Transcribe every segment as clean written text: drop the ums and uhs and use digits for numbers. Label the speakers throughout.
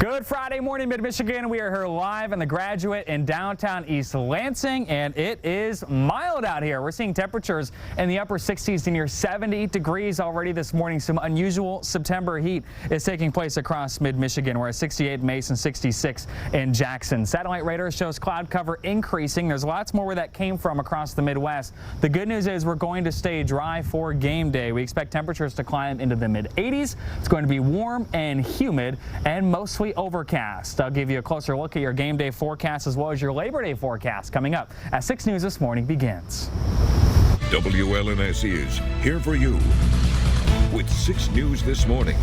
Speaker 1: Good Friday morning, Mid-Michigan. We are here live in the Graduate in downtown East Lansing, and it is mild out here. We're seeing temperatures in the upper 60s to near 70 degrees already this morning. Some unusual September heat is taking place across Mid-Michigan. We're at 68 in Mason, 66 in Jackson. Satellite radar shows cloud cover increasing. There's lots more where that came from across the Midwest. The good news is we're going to stay dry for game day. We expect temperatures to climb into the mid-80s. It's going to be warm and humid and mostly overcast. I'll give you a closer look at your game day forecast as well as your Labor Day forecast coming up as 6 News This Morning begins.
Speaker 2: WLNS is here for you with 6 News This Morning.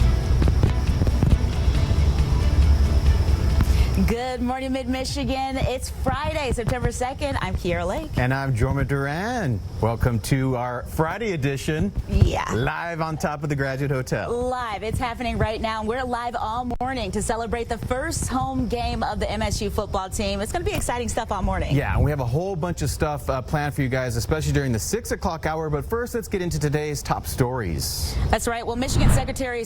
Speaker 3: Good morning, Mid-Michigan. It's Friday, September 2nd. I'm Kiera Lake.
Speaker 4: And I'm Jorma Duran. Welcome to our Friday edition.
Speaker 3: Yeah.
Speaker 4: Live on top of the Graduate Hotel.
Speaker 3: Live. It's happening right now. We're live all morning to celebrate the first home game of the MSU football team. It's going to be exciting stuff all morning.
Speaker 4: Yeah, and we have a whole bunch of stuff planned for you guys, especially during the 6 o'clock hour. But first, let's get into today's top stories.
Speaker 3: That's right. Well, Michigan Secretary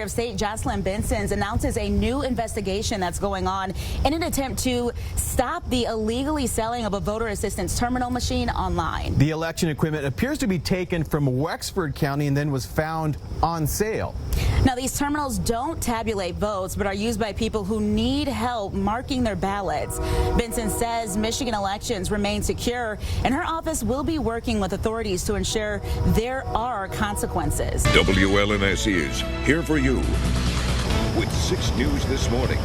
Speaker 3: of State Jocelyn Benson announces a new investigation that's going on in an attempt to stop the illegally selling of a voter assistance terminal machine online.
Speaker 4: The election equipment appears to be taken from Wexford County and then was found on sale.
Speaker 3: Now, these terminals don't tabulate votes, but are used by people who need help marking their ballots. Benson says Michigan elections remain secure, and her office will be working with authorities to ensure there are consequences.
Speaker 2: WLNS is here for you with 6 News This Morning.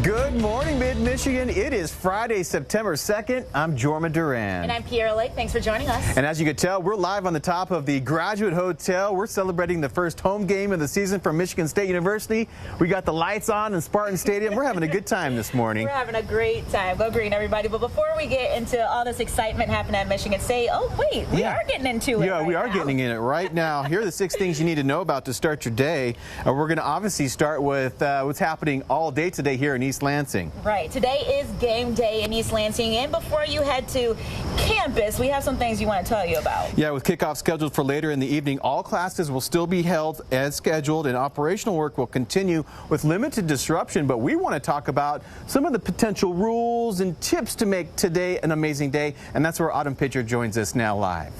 Speaker 4: Good morning, Mid-Michigan. It is Friday, September 2nd. I'm Jorma Duran.
Speaker 3: And I'm Kiera Lake. Thanks for joining us.
Speaker 4: And as you can tell, we're live on the top of the Graduate Hotel. We're celebrating the first home game of the season from Michigan State University. We got the lights on in Spartan Stadium. We're having a good time this morning.
Speaker 3: We're having a great time. Go green, everybody. But before we get into all this excitement happening at Michigan State, oh, wait, we are getting into it.
Speaker 4: Yeah, we are getting in it right now. Here are the 6 things you need to know about to start your day. We're going to obviously start with what's happening all day today here in East Lansing.
Speaker 3: Right. Today is game day in East Lansing. And before you head to campus, we have some things you want to tell you about.
Speaker 4: Yeah, with kickoff scheduled for later in the evening, all classes will still be held as scheduled and operational work will continue with limited disruption. But we want to talk about some of the potential rules and tips to make today an amazing day. And that's where Autumn Pitcher joins us now live.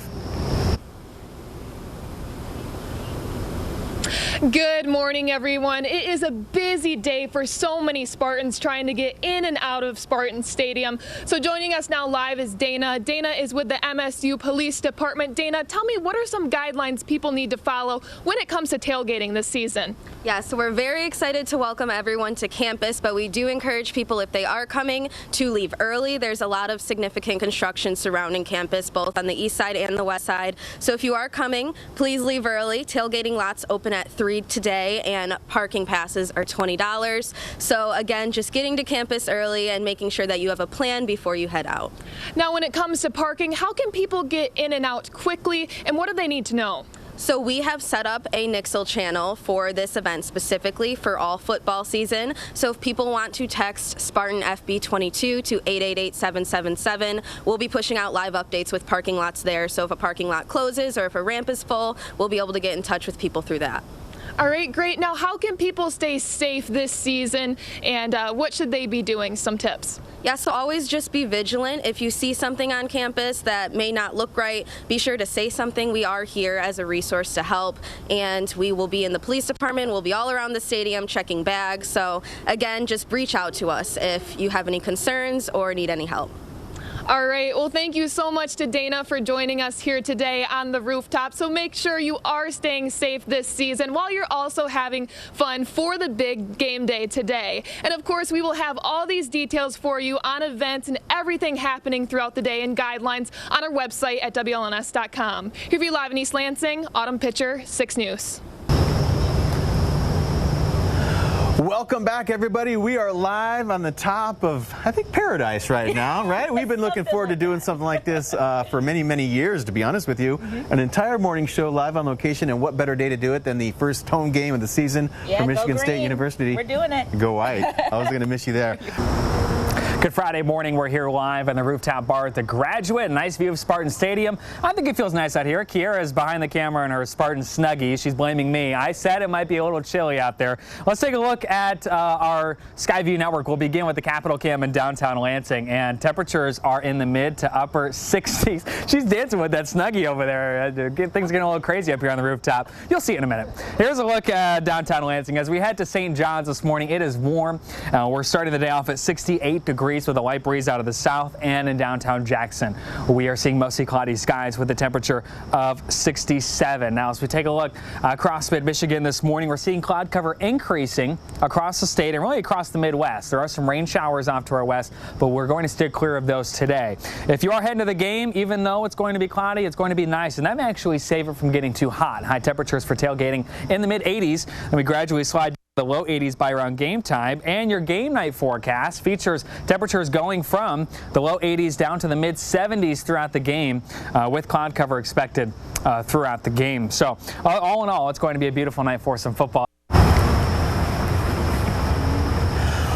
Speaker 5: Good morning, everyone. It is a busy day for so many Spartans trying to get in and out of Spartan Stadium. So joining us now live is Dana. Dana is with the MSU Police Department. Dana, tell me, what are some guidelines people need to follow when it comes to tailgating this season?
Speaker 6: Yeah, so we're very excited to welcome everyone to campus, but we do encourage people, if they are coming, to leave early. There's a lot of significant construction surrounding campus, both on the east side and the west side. So if you are coming, please leave early. Tailgating lots open at 3 today, and parking passes are $20. So again, just getting to campus early and making sure that you have a plan before you head out.
Speaker 5: Now, when it comes to parking, how can people get in and out quickly, and what do they need to know?
Speaker 6: So we have set up a Nixle channel for this event specifically for all football season. So if people want to text Spartan FB22 to 888-777, we'll be pushing out live updates with parking lots there. So if a parking lot closes or if a ramp is full, we'll be able to get in touch with people through that.
Speaker 5: All right, great. Now, how can people stay safe this season, and what should they be doing? Some tips.
Speaker 6: Yeah, so always just be vigilant. If you see something on campus that may not look right, be sure to say something. We are here as a resource to help, and we will be in the police department. We'll be all around the stadium checking bags. So again, just reach out to us if you have any concerns or need any help.
Speaker 5: All right, well, thank you so much to Dana for joining us here today on the rooftop. So make sure you are staying safe this season while you're also having fun for the big game day today. And of course, we will have all these details for you on events and everything happening throughout the day and guidelines on our website at WLNS.com. Here for you live in East Lansing, Autumn Pitcher, 6 News.
Speaker 4: Welcome back, everybody. We are live on the top of, I think, paradise right now, right? We've been looking forward to doing something like this for many, many years, to be honest with you. An entire morning show live on location, and what better day to do it than the first home game of the season for Michigan State University.
Speaker 3: We're doing it.
Speaker 4: Go White. I was going to miss you there.
Speaker 1: Good Friday morning. We're here live on the rooftop bar at the Graduate. Nice view of Spartan Stadium. I think it feels nice out here. Kiera is behind the camera in her Spartan Snuggie. She's blaming me. I said it might be a little chilly out there. Let's take a look at our Skyview network. We'll begin with the Capitol Cam in downtown Lansing, and temperatures are in the mid to upper 60s. She's dancing with that Snuggie over there. Things are getting a little crazy up here on the rooftop. You'll see it in a minute. Here's a look at downtown Lansing. As we head to St. John's this morning, it is warm. We're starting the day off at 68 degrees with a light breeze out of the south, and in downtown Jackson we are seeing mostly cloudy skies with a temperature of 67. Now as we take a look across mid-Michigan this morning, we're seeing cloud cover increasing across the state and really across the Midwest. There are some rain showers off to our west, but we're going to steer clear of those today. If you are heading to the game, even though it's going to be cloudy, it's going to be nice, and that may actually save it from getting too hot. High temperatures for tailgating in the mid-80s, and we gradually slide the low 80s by around game time. And your game night forecast features temperatures going from the low 80s down to the mid 70s throughout the game, with cloud cover expected throughout the game. So all in all, it's going to be a beautiful night for some football.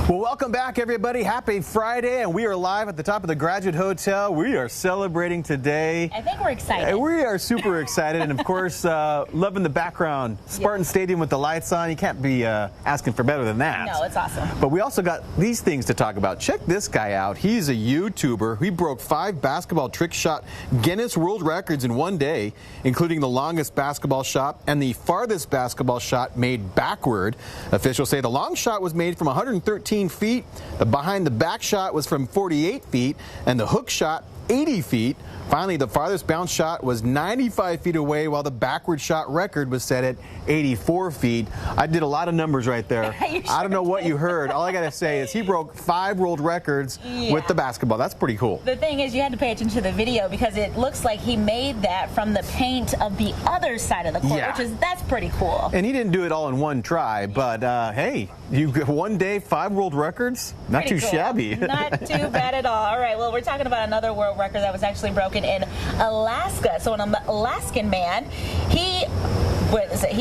Speaker 4: Well, welcome back, everybody. Happy Friday, and we are live at the top of the Graduate Hotel. We are celebrating today.
Speaker 3: I think we're excited.
Speaker 4: We are super excited, and of course, loving the background. Spartan Stadium with the lights on. You can't be asking for better than that.
Speaker 3: No, it's awesome.
Speaker 4: But we also got these things to talk about. Check this guy out. He's a YouTuber. He broke 5 basketball trick shot Guinness World Records in one day, including the longest basketball shot and the farthest basketball shot made backward. Officials say the long shot was made from 113 feet, the behind the back shot was from 48 feet, and the hook shot 80 feet. Finally, the farthest bounce shot was 95 feet away, while the backward shot record was set at 84 feet. I did a lot of numbers right there. I don't know what you heard. All I got to say is he broke 5 world records with the basketball. That's pretty cool.
Speaker 3: The thing is, you had to pay attention to the video because it looks like he made that from the paint of the other side of the court, that's pretty cool.
Speaker 4: And he didn't do it all in one try, but hey, you one day 5 world records? Not
Speaker 3: Pretty
Speaker 4: too
Speaker 3: cool.
Speaker 4: shabby.
Speaker 3: Not too bad at all. All right, well, we're talking about another world record that was actually broken in Alaska. So an Alaskan man, he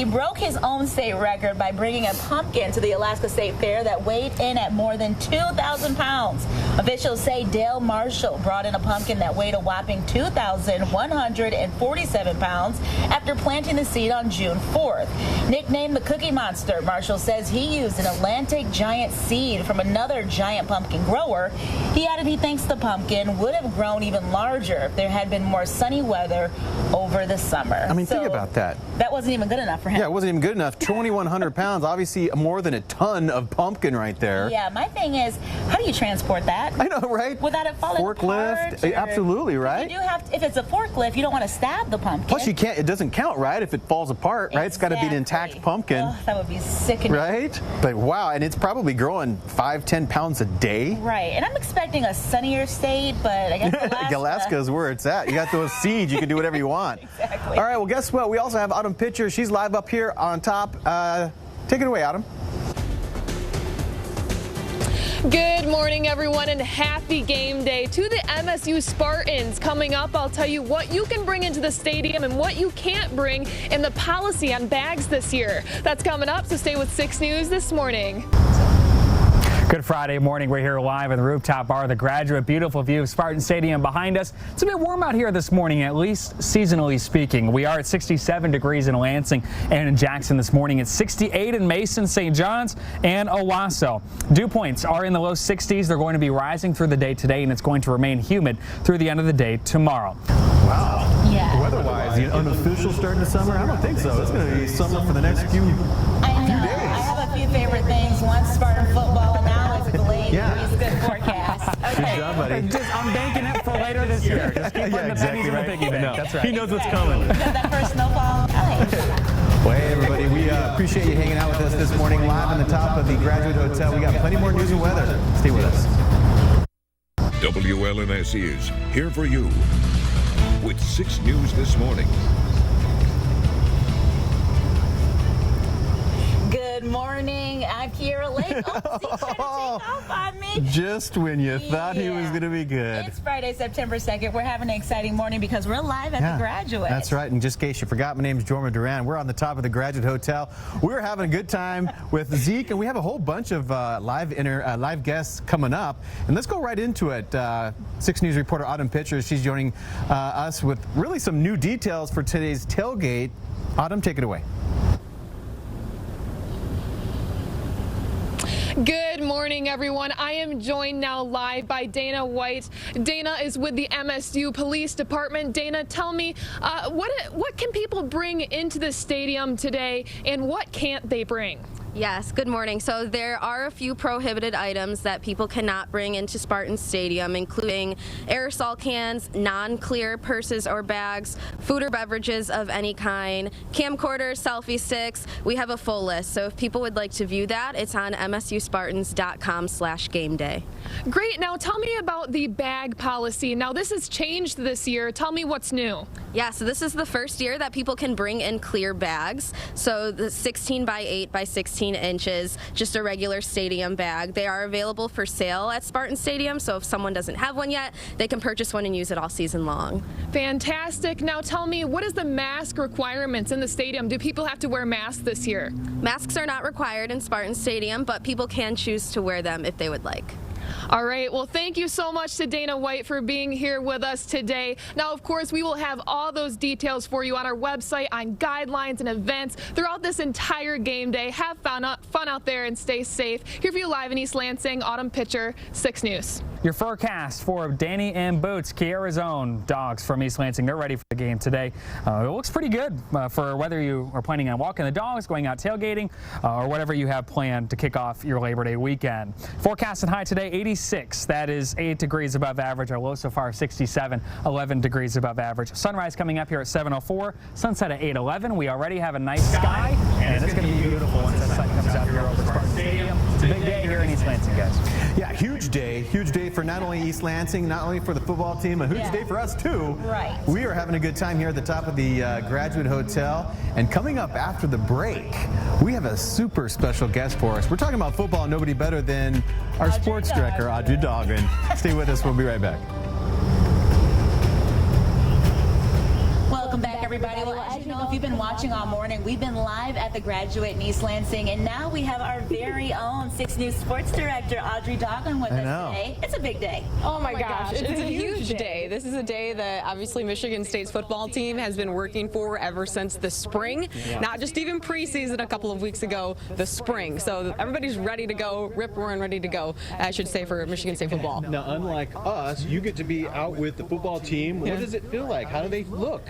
Speaker 3: broke his own state record by bringing a pumpkin to the Alaska State Fair that weighed in at more than 2,000 pounds. Officials say Dale Marshall brought in a pumpkin that weighed a whopping 2,147 pounds after planting the seed on June 4th. Nicknamed the Cookie Monster, Marshall says he used an Atlantic giant seed from another giant pumpkin grower. He added he thinks the pumpkin would have grown even larger if there had been more sunny weather over the summer.
Speaker 4: I mean, think about that.
Speaker 3: That wasn't even good enough for him.
Speaker 4: Yeah, it wasn't even good enough. 2,100 pounds, obviously more than a ton of pumpkin right there.
Speaker 3: Yeah, my thing is, how do you transport that?
Speaker 4: I know, right?
Speaker 3: Without it falling apart?
Speaker 4: Forklift, absolutely, right?
Speaker 3: You do have to, if it's a forklift, you don't want to stab the pumpkin.
Speaker 4: Plus, you can't. It doesn't count, right? If it falls apart, right? It's got to be an intact pumpkin.
Speaker 3: Oh, that would be sickening.
Speaker 4: Right? But wow, and it's probably growing 5-10 pounds a day.
Speaker 3: Right, and I'm expecting a sunnier state, but I guess
Speaker 4: Alaska is where it's at. You got those seeds. You can do whatever you want.
Speaker 3: Exactly.
Speaker 4: All right. Well, guess what? We also have Autumn Pitcher. She's live up here on top. Take it away, Autumn.
Speaker 5: Good morning, everyone, and happy game day to the MSU Spartans. Coming up, I'll tell you what you can bring into the stadium and what you can't bring, and the policy on bags this year. That's coming up, so stay with 6 News this morning.
Speaker 1: Good Friday morning. We're here live at the rooftop bar of the Graduate. Beautiful view of Spartan Stadium behind us. It's a bit warm out here this morning, at least seasonally speaking. We are at 67 degrees in Lansing and in Jackson this morning. It's 68 in Mason, St. John's, and Owasso. Dew points are in the low 60s. They're going to be rising through the day today, and it's going to remain humid through the end of the day tomorrow.
Speaker 4: Wow.
Speaker 3: Yeah.
Speaker 4: Weather-wise, the unofficial start to summer? I don't think so. It's going to be summer for the next few days.
Speaker 3: I have a few favorite things. One, Spartan football, and now it's delayed. It's good forecast. Okay.
Speaker 4: Good job, buddy.
Speaker 1: I'm banking it for later this year. Just keep putting the pennies in the piggy bank.
Speaker 4: No.
Speaker 1: That's right.
Speaker 4: He knows what's coming.
Speaker 3: You got that first snowball?
Speaker 4: Well, hey, everybody. We appreciate you hanging out with us this morning live on the top of the Graduate Hotel. We got plenty more news and weather. Stay with us.
Speaker 2: WLNS is here for you with 6 News this morning.
Speaker 3: Good morning. 5 Kiera Lake. Oh, Zeke's trying to take off on me.
Speaker 4: Just when you thought he was going to be good.
Speaker 3: It's Friday, September 2nd. We're having an exciting morning because we're live at the Graduate.
Speaker 4: That's right. And just in case you forgot, my name is Jorma Duran. We're on the top of the Graduate Hotel. We're having a good time with Zeke, and we have a whole bunch of live guests coming up. And let's go right into it. 6 News reporter Autumn Pitcher, she's joining us with really some new details for today's tailgate. Autumn, take it away.
Speaker 5: Good morning, everyone. I am joined now live by Dana White. Dana is with the MSU Police Department. Dana, tell me, what can people bring into the stadium today, and what can't they bring?
Speaker 6: Yes, good morning. So there are a few prohibited items that people cannot bring into Spartan Stadium, including aerosol cans, non-clear purses or bags, food or beverages of any kind, camcorders, selfie sticks. We have a full list. So if people would like to view that, it's on msuspartans.com/gameday.
Speaker 5: Great. Now tell me about the bag policy. Now this has changed this year. Tell me what's new.
Speaker 6: Yeah, so this is the first year that people can bring in clear bags. So the 16 by 8 by 16 inches, just a regular stadium bag. They are available for sale at Spartan Stadium, so if someone doesn't have one yet, they can purchase one and use it all season long.
Speaker 5: Fantastic. Now tell me, what is the mask requirements in the stadium? Do people have to wear masks this year?
Speaker 6: Masks are not required in Spartan Stadium, but people can choose to wear them if they would like.
Speaker 5: All right. Well, thank you so much to Dana White for being here with us today. Now, of course, we will have all those details for you on our website, on guidelines and events throughout this entire game day. Have fun out there and stay safe. Here for you live in East Lansing, Autumn Pitcher, 6 News.
Speaker 1: Your forecast for Danny and Boots, Kiera's own dogs from East Lansing. They're ready for the game today. It looks pretty good for whether you are planning on walking the dogs, going out tailgating, or whatever you have planned to kick off your Labor Day weekend. Forecasted high today, 86. That is 8 degrees above average. Our low so far, 67, 11 degrees above average. Sunrise coming up here at 7:04. Sunset at 8:11. We already have a nice sky, and it's going to be beautiful once the sun comes out here over Spartan Stadium. It's a big day here in East Lansing, guys.
Speaker 4: Yeah, huge day for not only East Lansing, not only for the football team, a huge day for us too.
Speaker 3: Right.
Speaker 4: We are having a good time here at the top of the Graduate Hotel, and coming up after the break, we have a super special guest for us. We're talking about football, nobody better than our sports director, Audrey Dahlgren. Stay with us, we'll be right back.
Speaker 3: Welcome back, everybody. Well, as you know, if you've been watching all morning, we've been live at the Graduate in East Lansing, and now we have our very own 6 News sports director, Audrey Dahlgren, with us today. It's a big day.
Speaker 7: Oh my gosh, it's a huge day. This is a day that obviously Michigan State's football team has been working for ever since the spring, not just even preseason a couple of weeks ago, the spring. So everybody's ready to go, rip-roaring ready to go, I should say, for Michigan State football.
Speaker 8: Now, unlike us, you get to be out with the football team. What does it feel like? How do they look?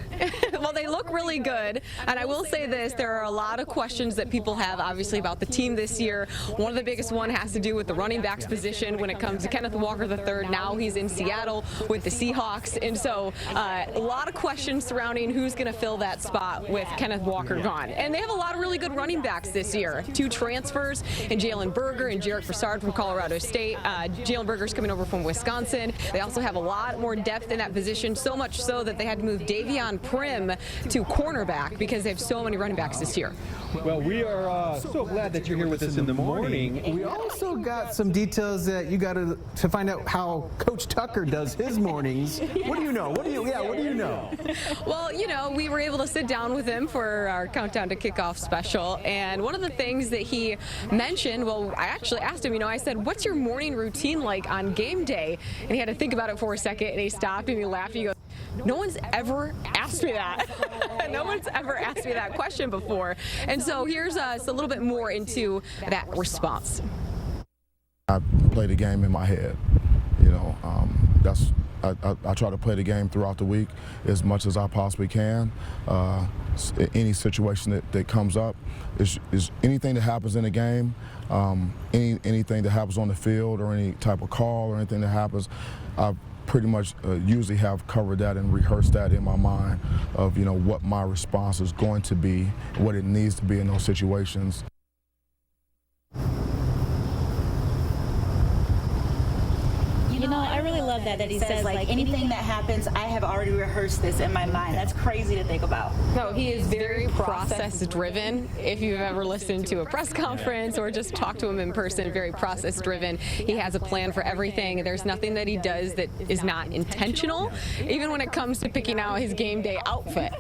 Speaker 7: Well, they look really good, and I will say this, there are a lot of questions that people have, obviously, about the team this year. One of the biggest one has to do with the running backs position when it comes to Kenneth Walker III. Now he's in Seattle with the Seahawks, and so a lot of questions surrounding who's going to fill that spot with Kenneth Walker gone. And they have a lot of really good running backs this year. 2 transfers in Jalen Berger and Jarek Broussard from Colorado State. Jalen Berger's coming over from Wisconsin. They also have a lot more depth in that position, so much so that they had to move Davion Prim to cornerback because they have so many running backs this year.
Speaker 8: Well, we are so glad that you're here with us in the morning.
Speaker 4: We also got some details that you got to find out how Coach Tucker does his mornings. What do you know? What do you know?
Speaker 7: Well, you know, we were able to sit down with him for our Countdown to Kickoff special, and one of the things that he mentioned, well, I actually asked him, I said, what's your morning routine like on game day? And he had to think about it for a second, and he stopped and he laughed and he goes, no one's ever asked me that. No one's ever asked me that question before. And so here's us a little bit more into that response.
Speaker 9: I play the game in my head. I try to play the game throughout the week as much as I possibly can. Any situation that comes up is anything that happens in the game, anything that happens on the field, or any type of call or anything that happens, I pretty much usually have covered that and rehearsed that in my mind of what my response is going to be, what it needs to be in those situations.
Speaker 3: You know, I really love that he says, like, anything that happens, I have already rehearsed this in my mind. That's crazy to think about.
Speaker 7: No, he is very process-driven. If you've ever listened to a press conference or just talked to him in person, very process-driven. He has a plan for everything. There's nothing that he does that is not intentional, even when it comes to picking out his game day outfit.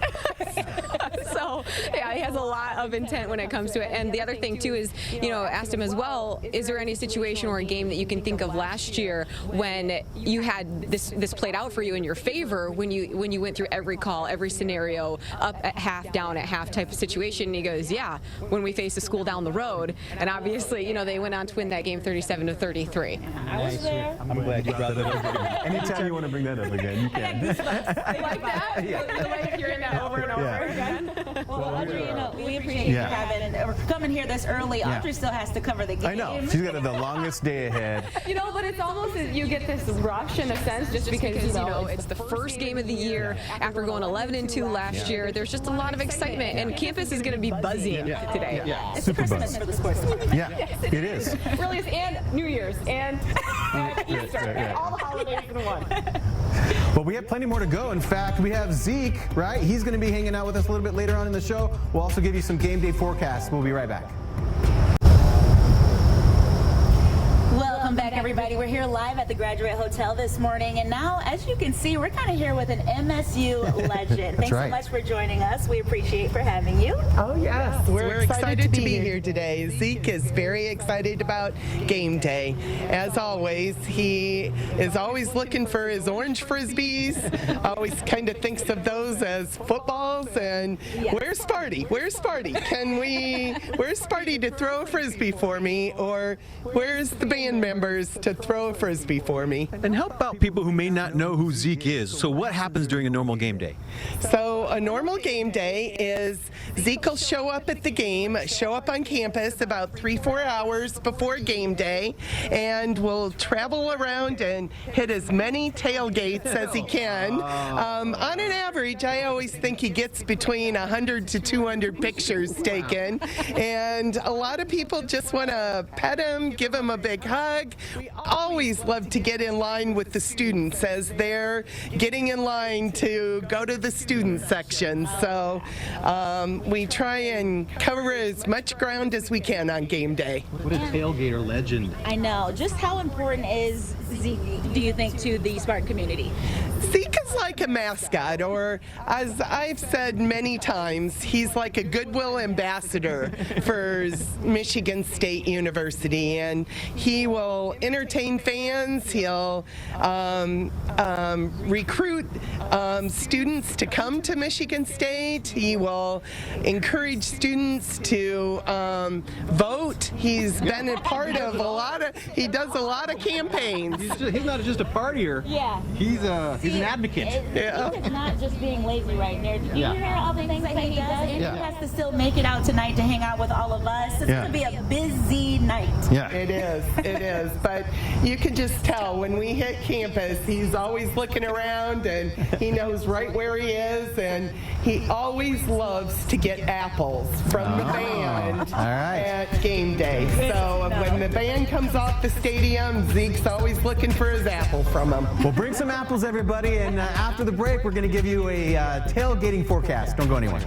Speaker 7: So, yeah, he has a lot of intent when it comes to it. And the other thing, too, is, you know, asked him as well, is there any situation or a game that you can think of last year when you had this played out for you in your favor, when you went through every call, every scenario, up at half, down at half type of situation? And he goes, yeah, when we faced a school down the road. And obviously, you know, they went on to win that game 37-33.
Speaker 3: I was there.
Speaker 8: I'm glad you brought that up again.
Speaker 4: Anytime you want to bring that up again, you can.
Speaker 7: Like that? The way that you're in that over and over again?
Speaker 3: Well, Audrey, you know, we appreciate you coming here this early. Audrey still has to cover the game.
Speaker 4: I know. She's got the longest day ahead.
Speaker 7: You know, but it's almost you get this rush in a sense just because, you know, it's the first game of the year after going 11-2 last year. There's just a lot of excitement, and campus is going to be buzzing today.
Speaker 3: It's
Speaker 4: Super
Speaker 3: Christmas
Speaker 4: buzz.
Speaker 3: for the sports team.
Speaker 4: Yeah, it is.
Speaker 7: It really is, and New Year's, and Easter, and all the holidays in one.
Speaker 4: Well, we have plenty more to go. In fact, we have Zeke, right? He's going to be hanging out with us a little bit later on in the show. We'll also give you some game day forecasts. We'll be right back.
Speaker 3: Welcome back, everybody. We're here live at the Graduate Hotel this morning, and now, as you can see, we're kind of here with an MSU legend. Thanks so much for joining us. We appreciate for having you.
Speaker 10: Oh yes, we're excited to be here today. Zeke is very excited about game day. As always, he is always looking for his orange frisbees. Always kind of thinks of those as footballs. And where's Sparty? Where's Sparty? Where's Sparty to throw a frisbee for me? Or where's the band members to throw a frisbee for me?
Speaker 11: And help out people who may not know who Zeke is. So what happens during a normal game day?
Speaker 10: So a normal game day is Zeke will show up at the game, show up on campus about 3-4 hours before game day, and will travel around and hit as many tailgates as he can. On an average, I always think he gets between 100 to 200 pictures taken, and a lot of people just want to pet him, give him a big hug. We always love to get in line with the students as they're getting in line to go to the student section. So we try and cover as much ground as we can on game day.
Speaker 8: What a tailgater legend.
Speaker 3: I know. Just how important is Zeke, do you think, to the Spartan community?
Speaker 10: Zeke is like a mascot, or as I've said many times, he's like a goodwill ambassador for Michigan State University, and he will entertain fans. He'll recruit students to come to Michigan State. He will encourage students to vote. He's been a part of he does a lot of campaigns.
Speaker 8: He's not just a partier.
Speaker 3: Yeah.
Speaker 8: He's an advocate.
Speaker 3: It's not just being lazy right there. Do you hear all the things that he does? And he has to still make it out tonight to hang out with all of us. It's going to be a busy night.
Speaker 4: Yeah.
Speaker 10: It is. But you can just tell when we hit campus, he's always looking around and he knows right where he is, and he always loves to get apples from the band at game day. So when the band comes off the stadium, Zeke's always looking for his apple from them.
Speaker 4: Well, bring some apples, everybody, and after the break, we're going to give you a tailgating forecast. Don't go anywhere.